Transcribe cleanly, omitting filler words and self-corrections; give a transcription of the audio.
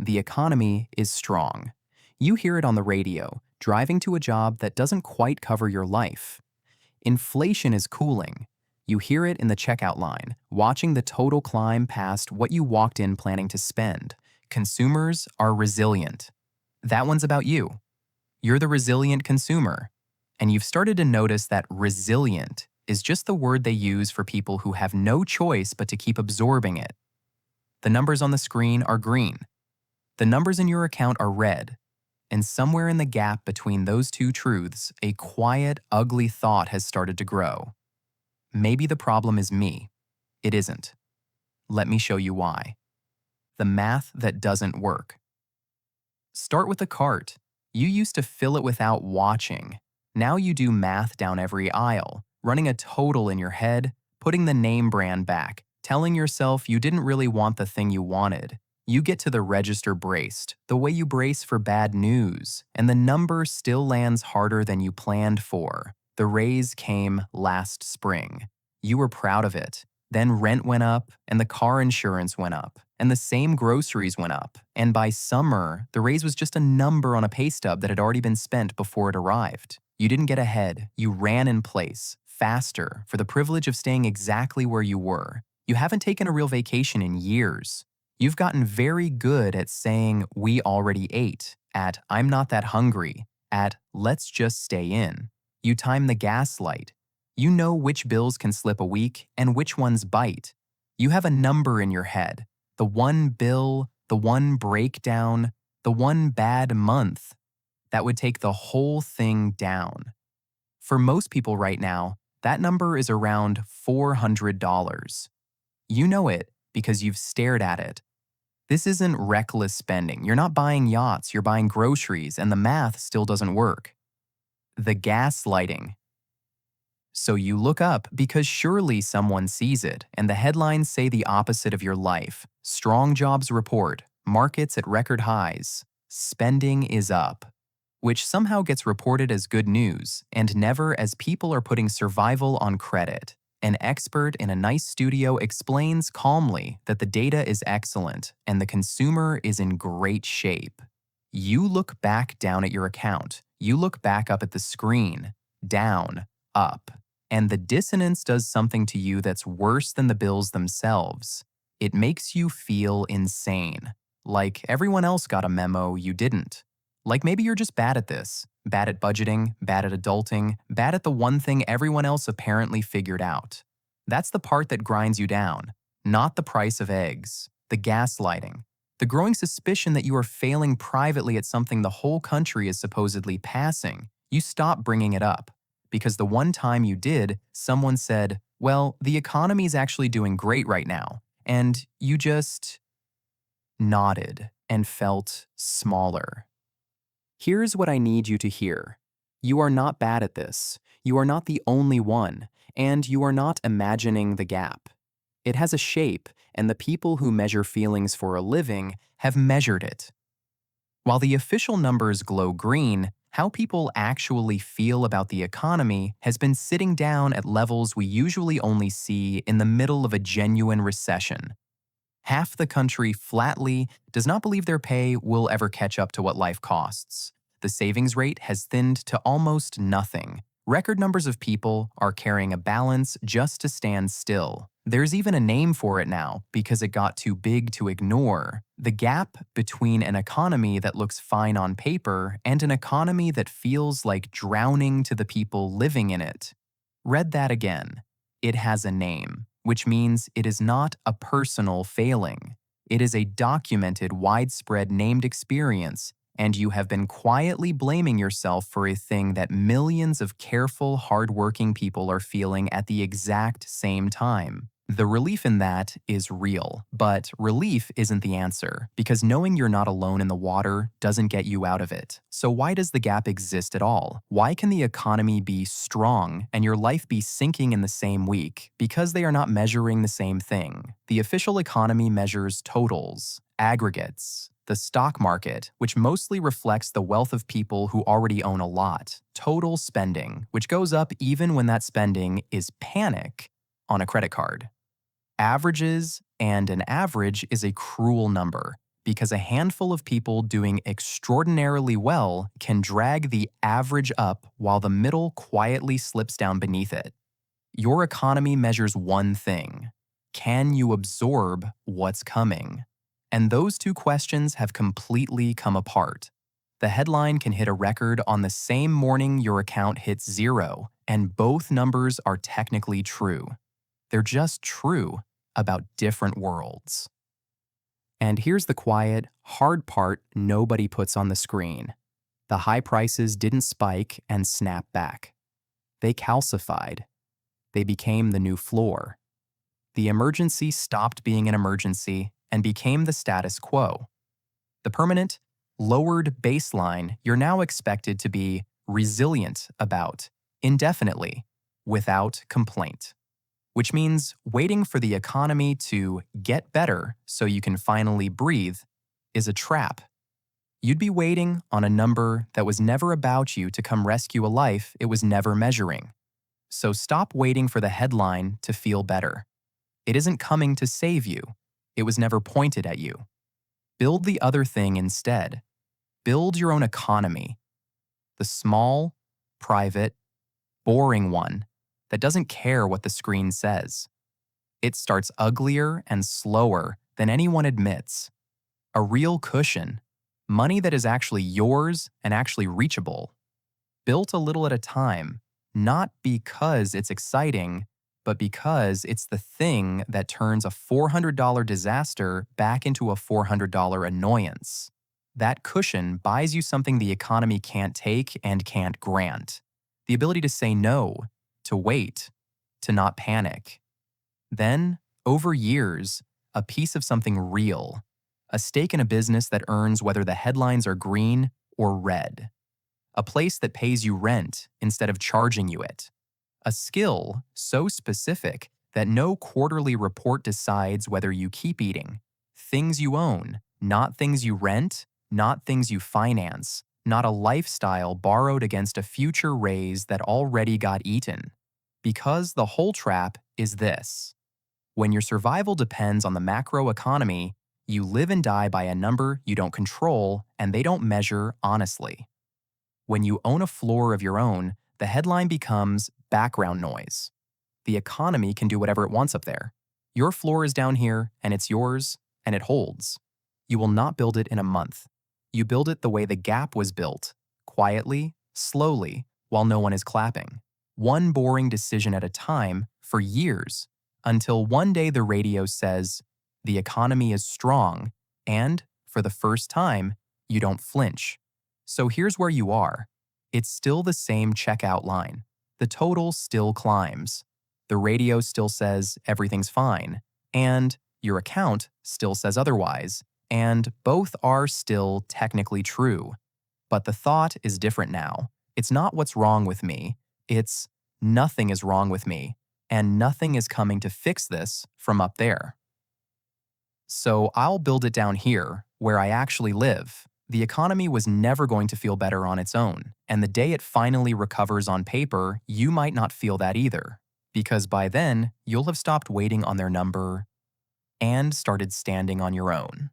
The economy is strong. You hear it on the radio, driving to a job that doesn't quite cover your life. Inflation is cooling. You hear it in the checkout line, watching the total climb past what you walked in planning to spend. Consumers are resilient. That one's about you. You're the resilient consumer. And you've started to notice that resilient is just the word they use for people who have no choice but to keep absorbing it. The numbers on the screen are green. The numbers in your account are red. And somewhere in the gap between those two truths, a quiet, ugly thought has started to grow. Maybe the problem is me. It isn't. Let me show you why. The math that doesn't work. Start with the cart. You used to fill it without watching. Now you do math down every aisle, running a total in your head, putting the name brand back, telling yourself you didn't really want the thing you wanted. You get to the register braced, the way you brace for bad news, and the number still lands harder than you planned for. The raise came last spring. You were proud of it. Then rent went up, and the car insurance went up, and the same groceries went up. And by summer, the raise was just a number on a pay stub that had already been spent before it arrived. You didn't get ahead. You ran in place, faster, for the privilege of staying exactly where you were. You haven't taken a real vacation in years. You've gotten very good at saying, "We already ate," at "I'm not that hungry," at "Let's just stay in." You time the gaslight. You know which bills can slip a week and which ones bite. You have a number in your head. The one bill, the one breakdown, the one bad month. That would take the whole thing down. For most people right now, that number is around $400. You know it because you've stared at it. This isn't reckless spending. You're not buying yachts, you're buying groceries, and the math still doesn't work. The gaslighting. So you look up because surely someone sees it, and the headlines say the opposite of your life. Strong jobs report, markets at record highs, spending is up, which somehow gets reported as good news, and never as people are putting survival on credit. An expert in a nice studio explains calmly that the data is excellent and the consumer is in great shape. You look back down at your account. You look back up at the screen. Down, up. And the dissonance does something to you that's worse than the bills themselves. It makes you feel insane. Like everyone else got a memo you didn't. Like maybe you're just bad at this. Bad at budgeting, bad at adulting, bad at the one thing everyone else apparently figured out. That's the part that grinds you down, not the price of eggs, the gaslighting, the growing suspicion that you are failing privately at something the whole country is supposedly passing. You stop bringing it up, because the one time you did, someone said, "Well, the economy's actually doing great right now," and you just nodded and felt smaller. Here's what I need you to hear. You are not bad at this. You are not the only one, and you are not imagining the gap. It has a shape, and the people who measure feelings for a living have measured it. While the official numbers glow green, how people actually feel about the economy has been sitting down at levels we usually only see in the middle of a genuine recession. Half the country flatly does not believe their pay will ever catch up to what life costs. The savings rate has thinned to almost nothing. Record numbers of people are carrying a balance just to stand still. There's even a name for it now because it got too big to ignore. The gap between an economy that looks fine on paper and an economy that feels like drowning to the people living in it. Read that again. It has a name, which means it is not a personal failing. It is a documented, widespread named experience, and you have been quietly blaming yourself for a thing that millions of careful, hardworking people are feeling at the exact same time. The relief in that is real, but relief isn't the answer, because knowing you're not alone in the water doesn't get you out of it. So why does the gap exist at all? Why can the economy be strong and your life be sinking in the same week? Because they are not measuring the same thing. The official economy measures totals, aggregates. The stock market, which mostly reflects the wealth of people who already own a lot. Total spending, which goes up even when that spending is panic on a credit card. Averages, and an average is a cruel number Because a handful of people doing extraordinarily well can drag the average up while the middle quietly slips down beneath it. Your economy measures one thing: can you absorb what's coming? And those two questions have completely come apart. The headline can hit a record on the same morning your account hits zero, and both numbers are technically true. They're just true about different worlds. And here's the quiet, hard part nobody puts on the screen. The high prices didn't spike and snap back. They calcified. They became the new floor. The emergency stopped being an emergency and became the status quo. The permanent, lowered baseline you're now expected to be resilient about, indefinitely, without complaint. Which means waiting for the economy to get better so you can finally breathe is a trap. You'd be waiting on a number that was never about you to come rescue a life it was never measuring. So stop waiting for the headline to feel better. It isn't coming to save you. It was never pointed at you. Build the other thing instead. Build your own economy. The small, private, boring one that doesn't care what the screen says. It starts uglier and slower than anyone admits. A real cushion, money that is actually yours and actually reachable. Built a little at a time, not because it's exciting, but because it's the thing that turns a $400 disaster back into a $400 annoyance. That cushion buys you something the economy can't take and can't grant. The ability to say no, to wait, to not panic. Then, over years, a piece of something real, a stake in a business that earns whether the headlines are green or red. A place that pays you rent instead of charging you it. A skill so specific that no quarterly report decides whether you keep eating. Things you own, not things you rent, not things you finance, not a lifestyle borrowed against a future raise that already got eaten. Because the whole trap is this. When your survival depends on the macro economy, you live and die by a number you don't control and they don't measure honestly. When you own a floor of your own, the headline becomes background noise. The economy can do whatever it wants up there. Your floor is down here, and it's yours, and it holds. You will not build it in a month. You build it the way the gap was built, quietly, slowly, while no one is clapping. One boring decision at a time for years, until one day the radio says, the economy is strong, and, for the first time, you don't flinch. So here's where you are. It's still the same checkout line. The total still climbs. The radio still says everything's fine, and your account still says otherwise, and both are still technically true. But the thought is different now. It's not what's wrong with me. It's nothing is wrong with me, and nothing is coming to fix this from up there. So I'll build it down here, where I actually live. The economy was never going to feel better on its own, and the day it finally recovers on paper, you might not feel that either, because by then, you'll have stopped waiting on their number and started standing on your own.